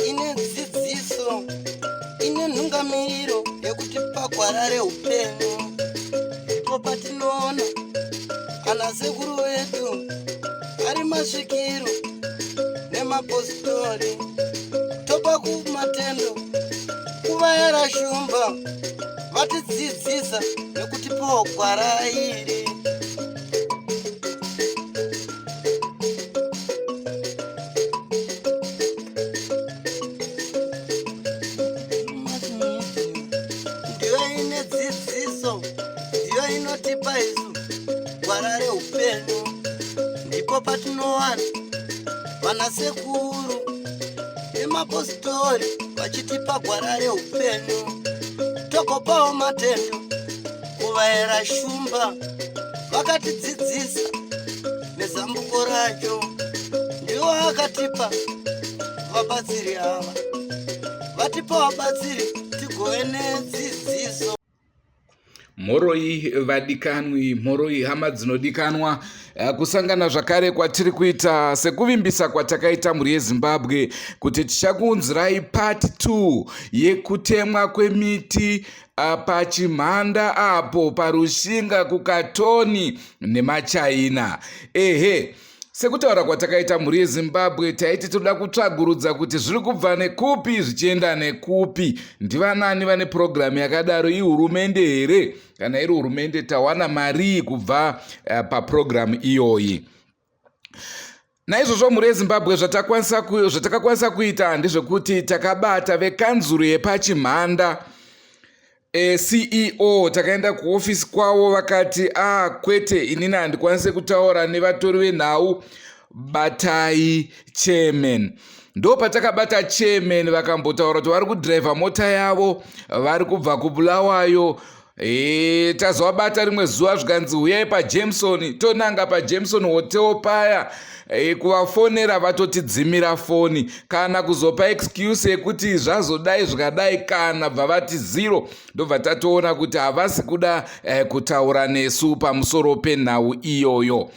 ine dzidziso ine nhungamiriro yekutipa gwara reupenyu. Ndipo patinoona ana sekuru vedu ari masvikiro nemapositori, topa kumatendo kuvayera shumba vatidzidzisa nekutipawo gwara iri. Ndiyo ine dzidziso, ndiyo inotipa isu gwara reupenyu. Ndipo patinowana vanasekuru nemapositori vachitipa gwara reupenyu, tokopawo matendo kuvayera shumba vakatidzidzisa nezambuko racho. Ndivo vakatipa vabatsiri ava, vatipa vabatsiri tigove nedzidziso. Mhoroi vadikanwi, mhoroi hama dzinodikanwa, kusangana zvakare kwatiri kuita sekuvimbisa kwatakaita mhuri yeZimbabwe kuti tichakuunzirai part 2 yekutemwa kwemiti pachimhanda apo parushinga kuKatoni nemaChina. Sekutaura kwatakaita mhuri yeZimbabwe taiti toda kutsvagurudza kuti zviri kubva nekupi zvichienda nekupi. Ndivanani vane programu yakadaro? Ihurumende here? Kana iri hurumende tawana mari kubva paprogramu iyoyi. Naizvozvo mhuri yeZimbabwe zvatakakwanisa kuita ndezvekuti takabata vekanzuru yepachimhanda, CEO takaenda kuofisi kwavo, vakati kwete, inini handikwanise kutaura nevatori venhau, batai chairman. Ndo patakabata chairman, vakambotaura kuti vari kudhiraivha mota yavo vari kubva kuBulawayo. Tazovabata rimwe zuva zvikanzi huyai paJameson, tonanga paJameson hotel paya, kuvafonera vatotidzimira foni, kana kuzopa excuse yekuti zvazodai zvikadai kana bva vati zero, ndobva tatoona kuti havasi kuda kutaura nesu pamusoro penhau iyoyo.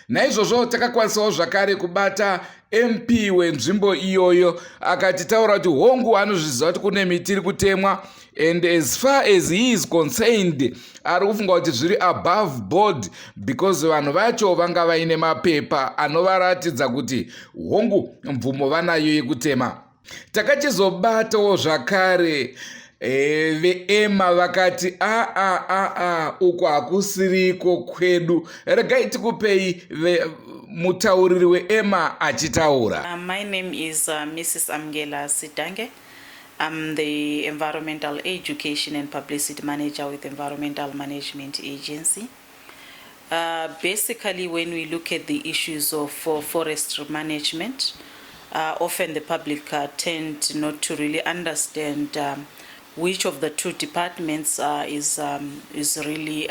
Naizvozvo takakwanisawo zvakare kubata MP wenzvimbo iyoyo, akatitaura kuti hongu anozviziva kuti kune miti iri kutemwa, and as far as he is concerned ari kufunga kuti zviri above board because vanhu vacho vanga vaine mapepa anovaratidza kuti hongu mvumo vanayo yekutema. Takachizobatawo zvakare veEMA vakati uko hakusiriko kwedu. Regai tikupei mutauriri weEMA achitaura. My name is Mrs. Amgela Sitange. I'm the Environmental Education and Publicity Manager with Environmental Management Agency. Basically, when we look at the issues of forest management, often the public tend not to really understand which of the two departments is really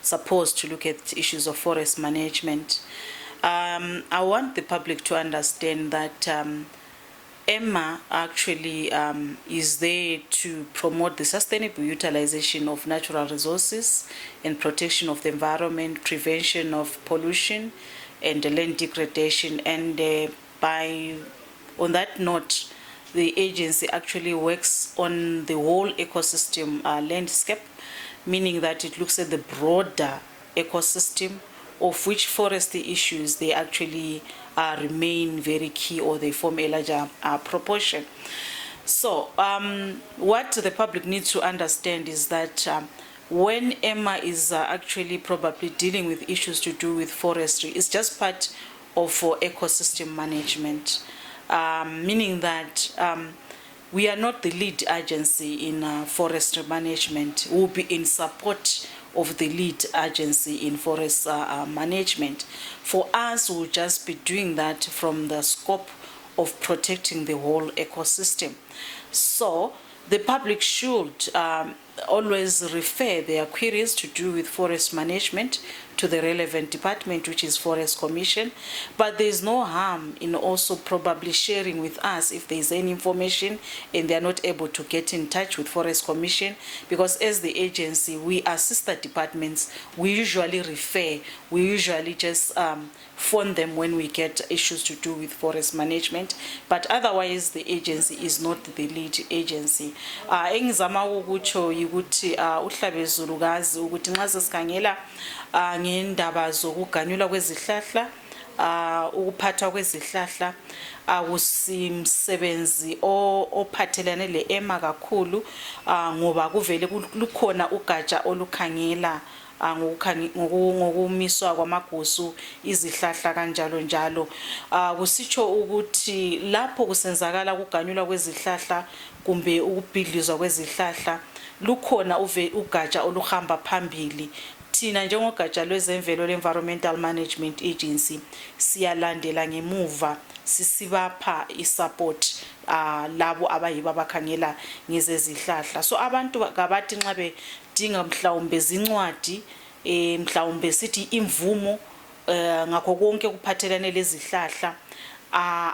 supposed to look at issues of forest management. I want the public to understand that EMA actually is there to promote the sustainable utilization of natural resources and protection of the environment, prevention of pollution and land degradation. And on that note, the agency actually works on the whole ecosystem landscape, meaning that it looks at the broader ecosystem, of which forestry issues they actually remain very key, or they form a larger proportion. So what the public needs to understand is that when EMA is actually probably dealing with issues to do with forestry, it's just part of ecosystem management, meaning that we are not the lead agency in forestry management. We'll be in support of the lead agency in forest management. For us, we'll just be doing that from the scope of protecting the whole ecosystem. So the public should always refer their queries to do with forest management to the relevant department, which is Forest Commission. But there is no harm in also probably sharing with us if there is any information and they are not able to get in touch with Forest Commission, because as the agency, we are sister departments. We usually refer, we usually just phone them when we get issues to do with forest management, but otherwise the agency is not the lead agency. Engizama ukutsho ukuthi uhlabezulukazi ukuthi nxa sesikhangela ngendaba zokuganyulwa kwezihlahla, ukuphathwa kwezihlahla akusimsebenzi ophathelane le-EMA kakhulu, ngoba kuvele lukhona ugatsha olukhangela ngokumiswa kwamagusu izihlahla kanjalo njalo. Kusitsho ukuthi lapho kusenzakala ukuganyulwa kwezihlahla kumbe ukubhidlizwa kwezihlahla, lukhona ugatsha oluhamba phambili. Thina njengogatsha lwezemvelo le-Environmental Management Agency siyalandela ngemuva, sisibapha isupport labo abayibo abakhangela ngezezihlahla. So abantu kabathi nxa bedinga mhlawumbe zincwadi, mhlawumbe sithi imvumo ngakho konke kuphathelane lezihlahla,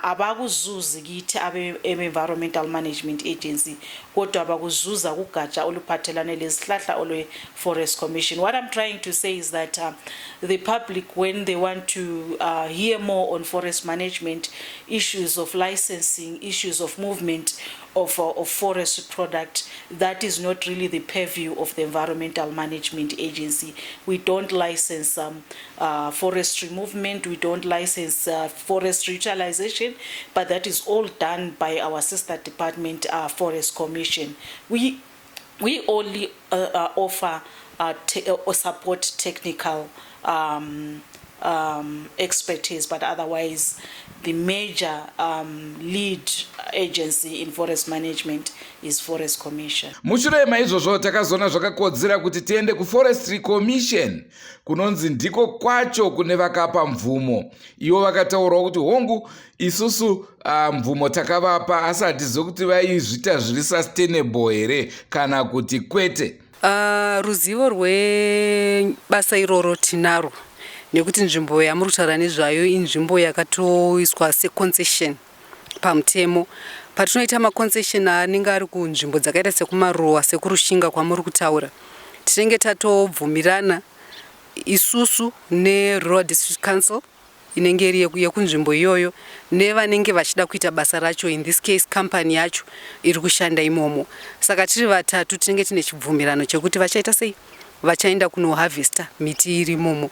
abakuzuzi kithi abe-Environmental Management Agency, kodwa abakuzuza kugatsha oluphathelane lezihlahla olwe-Forest Commission. What I'm trying to say is that the public, when they want to hear more on forest management, issues of licensing, issues of movement of forest product, that is not really the purview of the Environmental Management Agency. We don't license forestry movement, we don't license forest utilization, but that is all done by our sister department, Forest Commission. We only offer or support technical expertise, but otherwise the major lead agency in forest management is Forest Commission. Mushure maizvozvo takazona zvakakodzera kuti tiende kuForestry Commission kunonzi ndiko kwacho kune vakapa mvumo. Ivo vakataurawo kuti hongu isusu mvumo takavapa, asi hatizivi kuti vaizvita zviri sustainable here kana kuti kwete. Ruzivo rwebasa iroro tinaro, nekuti nzvimbo yamuri kutaura nezvayo inzvimbo yakatoiswa seconcession pamutemo. Patinoita maconcession anenge ari kunzvimbo dzakaita sekumaruwa, sekurushinga kwamuri kutaura, tinenge tatobvumirana isusu neRural District Council inenge iri yekunzvimbo iyoyo nevanenge vachida kuita basa racho, in this case company yacho iri kushanda imomo. Saka tiri vatatu tinenge tine chibvumirano chekuti vachaita sei, vachaenda kunoharvesta miti iri imomo.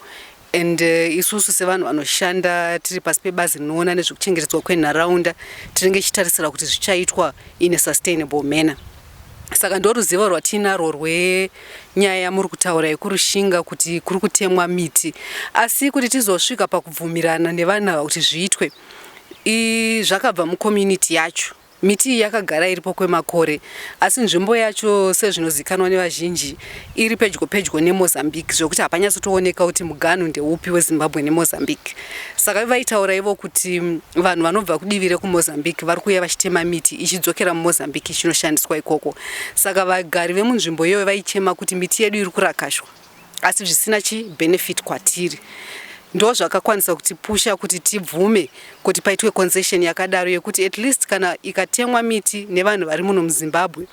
And isusu sevanhu vanoshanda tiri pasi pebazi rinoona nezvekuchengetedzwa kwenharaunda, tinenge tichitarisira kuti zvichaitwa in a sustainable manner. Saka ndo ruzivo rwatinarwo rwenyaya yamuri kutaura yekurushinga kuti kuri kutemwa miti, asi kuti tizosvika pakubvumirana nevanhu ava kuti zviitwe, zvakabva mucommunity yacho. Miti yakagara iripo kwemakore, asi nzvimbo yacho sezvinozikanwa nevazhinji iri pedyo neMozambique, zvokuti hapanyatsotooneka kuti muganhu ndeupi weZimbabwe neMozambique. Saka vaitaura ivo kuti vanhu vanobva kudivi rekuMozambique vari kuuya vachitema miti ichidzokera muMozambique ichinoshandiswa ikoko. Saka vagari vemunzvimbo iyoyo vaichema kuti miti yedu iri kurakashwa, asi zvisina chibenefit kwatiri. Ndo zvakakwanisa kuti pusha kuti tibvume kuti paitwe concession yakadaro yekuti at least kana ikatemwa miti nevanhu vari muno muZimbabwe,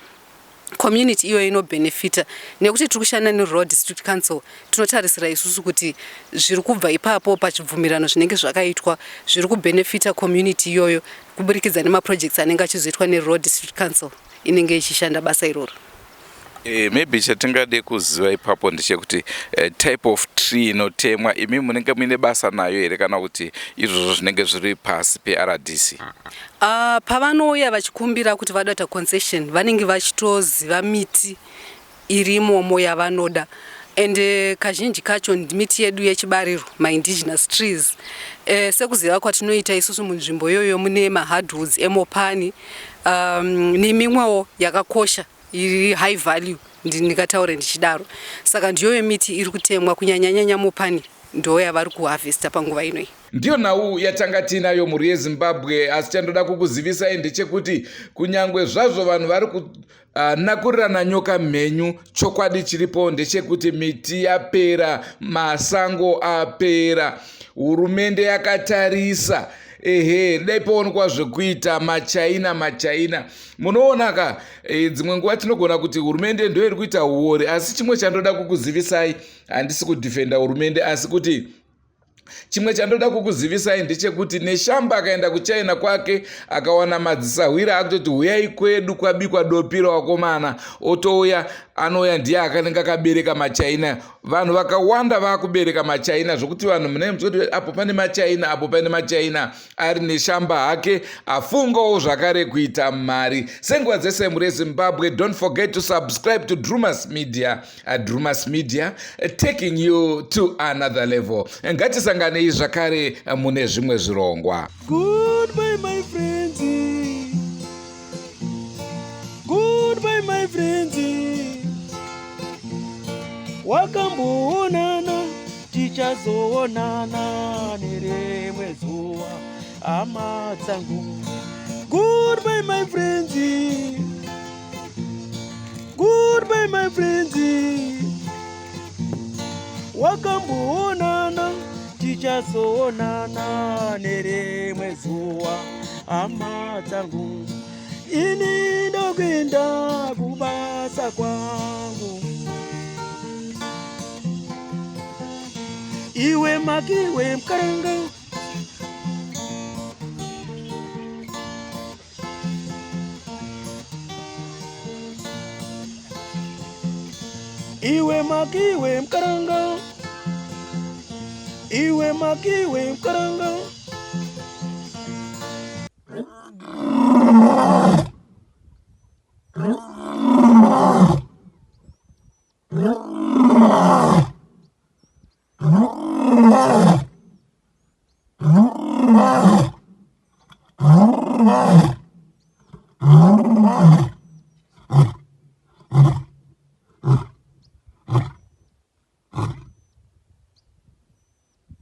community iyo inobenefita, nekuti tiri kushanda neRural District Council tinotarisira isusu kuti zviri kubva ipapo pachibvumirano zvinenge zvakaitwa zviri kubenefita community iyoyo kuburikidza nemaprojects anenge achizoitwa neRural District Council inenge ichishanda basa iroro. Maybe chatingade kuziva ipapo ndechekuti type of tree inotemwa imi munenge muine basa nayo here kana kuti izvozvo zvinenge zviri pasi peRDC? Pavanouya vachikumbira kuti vadata concession vanenge vachitoziva miti irimomo yavanoda, and kazhinji kacho miti yedu yechibariro, ma-indigenous trees. Sekuziva kwatinoita isusu munzvimbo iyoyo mune ma-hardwoods emopani nemimwewo yakakosha iri high value, ndikataure ndichidaro. Saka ndiyo miti iri kutemwa kunyanya mopani ndo yavari kuhavhesta panguva inoi. Ndiyo nhau yatanga tinayo mhuri yeZimbabwe, asi chandoda kukuzivisai ndechekuti kunyange zvazvo vanhu vari nakurirana nyoka mhenyu, chokwadi chiripo ndechekuti miti yapera, masango apera, hurumende yakatarisa dai paonekwa zvekuita machaina munoona ka dzimwe nguva tinogona kuti hurumende ndo iri kuita uori, asi chimwe chandoda kukuzivisai, handisi kudhifenda hurumende, asi kuti chimwe chandoda kukuzivisai ndechekuti Neshamba akaenda kuChina kwake akawana madzisahwira akutoti huyai kwedu kwabikwa dopi rawakomana, otouya anoya ndiye akanenge akabereka machaina. Vanhu vakawanda vakubereka machaina zvokuti vanhu munemuzoti apo pane machaina, apo pane machaina, ari Neshamba hake afungawo zvakare kuita mari. Senguva dzese mhuri yeZimbabwe, don't forget to subscribe to Drumas Media, Drumas Media taking you to another level. Ngatisanganei zvakare mune zvimwe zvirongwa. Goodbye my friends, goodbye my friends, wakamboonana tichazoonana nerimwe zuva hama dzangu. Goodbye my friends, goodbye my friends, wakamboonana tichazoonana nerimwe zuva hama dzangu. Ini ndokuenda kubasa kwangu, iwe makiwe mkaranga, iwe makiwe mkaranga, iwe makiwe mkaranga.